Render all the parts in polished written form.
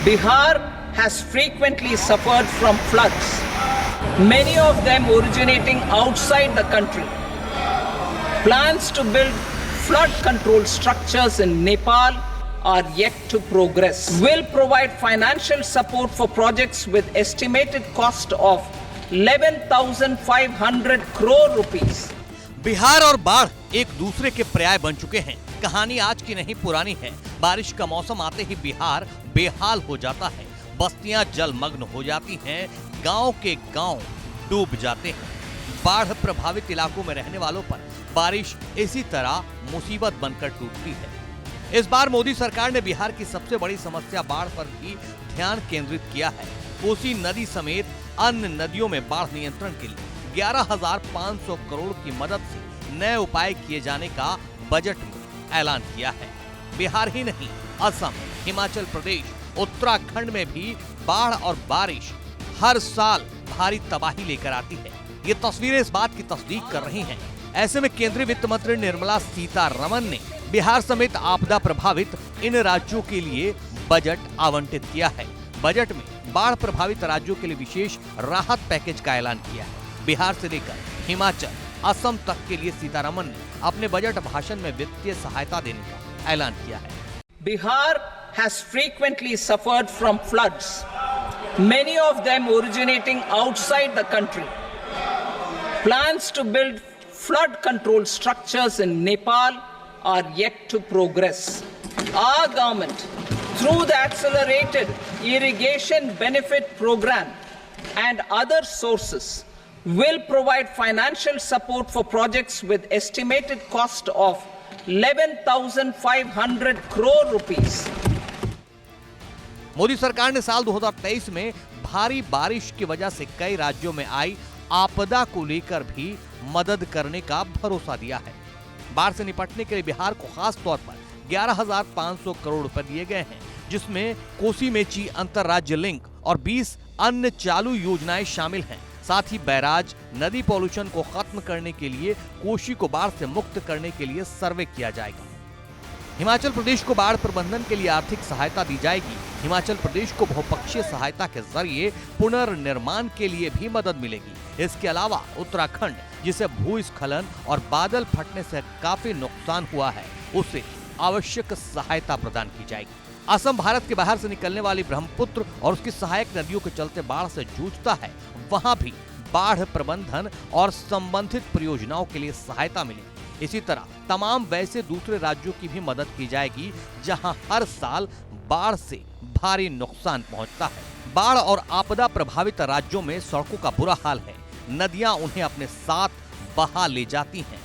Bihar has frequently suffered from floods, many of them originating outside the country. Plans to build flood control structures in Nepal are yet to progress. Will provide financial support for projects with estimated cost of 11,500 crore rupees. Bihar और बाढ़ एक दूसरे के पर्याय बन चुके हैं। कहानी आज की नहीं पुरानी है। बारिश का मौसम आते ही बिहार बेहाल हो जाता है, बस्तियां जलमग्न हो जाती हैं, गांव के गांव डूब जाते हैं। बाढ़ प्रभावित इलाकों में रहने वालों पर बारिश इसी तरह मुसीबत बनकर टूटती है। इस बार मोदी सरकार ने बिहार की सबसे बड़ी समस्या बाढ़ पर भी ध्यान केंद्रित किया है। कोसी नदी समेत अन्य नदियों में बाढ़ नियंत्रण के लिए 11,500 करोड़ की मदद से नए उपाय किए जाने का बजट में ऐलान किया है। बिहार ही नहीं, असम, हिमाचल प्रदेश, उत्तराखंड में भी बाढ़ और बारिश हर साल भारी तबाही लेकर आती है। ये तस्वीरें इस बात की तस्दीक कर रही हैं। ऐसे में केंद्रीय वित्त मंत्री निर्मला सीतारमण ने बिहार समेत आपदा प्रभावित इन राज्यों के लिए बजट आवंटित किया है। बजट में बाढ़ प्रभावित राज्यों के लिए विशेष राहत पैकेज का ऐलान किया है। बिहार से लेकर हिमाचल, असम तक के लिए सीतारमण ने अपने बजट भाषण में वित्तीय सहायता देने का ऐलान किया है। Bihar has frequently suffered from floods, many of them originating outside the country. Plans to build flood control structures in Nepal are yet to progress. Our government, through the Accelerated Irrigation Benefit Program and other sources, will provide financial support for projects with estimated cost of 11,500 crore rupees. Modi सरकार ने साल 2023 में भारी बारिश की वजह से कई राज्यों में आई आपदा को लेकर भी मदद करने का भरोसा दिया है। बाढ़ से निपटने के लिए बिहार को खास तौर पर 11,500 करोड़ रुपए दिए गए हैं, जिसमें कोसी मेची अंतरराज्य लिंक और 20 अन्य चालू योजनाएं शामिल हैं। साथ ही बैराज, नदी पॉल्यूशन को खत्म करने के लिए कोसी को बाढ़ से मुक्त करने के लिए सर्वे किया जाएगा। हिमाचल प्रदेश को बाढ़ प्रबंधन के लिए आर्थिक सहायता दी जाएगी। हिमाचल प्रदेश को बहुपक्षीय सहायता के जरिए पुनर्निर्माण के लिए भी मदद मिलेगी। इसके अलावा उत्तराखंड, जिसे भूस्खलन और बादल फटने से काफी नुकसान हुआ है, उसे आवश्यक सहायता प्रदान की जाएगी। असम भारत के बाहर से निकलने वाली ब्रह्मपुत्र और उसकी सहायक नदियों के चलते बाढ़ से जूझता है। वहां भी बाढ़ प्रबंधन और संबंधित परियोजनाओं के लिए सहायता मिलेगी। इसी तरह तमाम वैसे दूसरे राज्यों की भी मदद की जाएगी जहां हर साल बाढ़ से भारी नुकसान पहुंचता है। बाढ़ और आपदा प्रभावित राज्यों में सड़कों का बुरा हाल है। नदियां उन्हें अपने साथ बहा ले जाती हैं।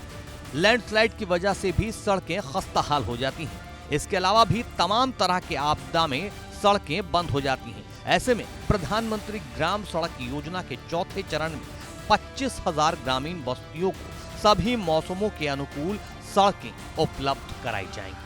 लैंडस्लाइड की वजह से भी सड़कें खस्ताहाल हो जाती हैं। इसके अलावा भी तमाम तरह के आपदा में सड़कें बंद हो जाती हैं। ऐसे में प्रधानमंत्री ग्राम सड़क योजना के चौथे चरण में 25,000 ग्रामीण बस्तियों को सभी मौसमों के अनुकूल सड़कें उपलब्ध कराई जाएंगी।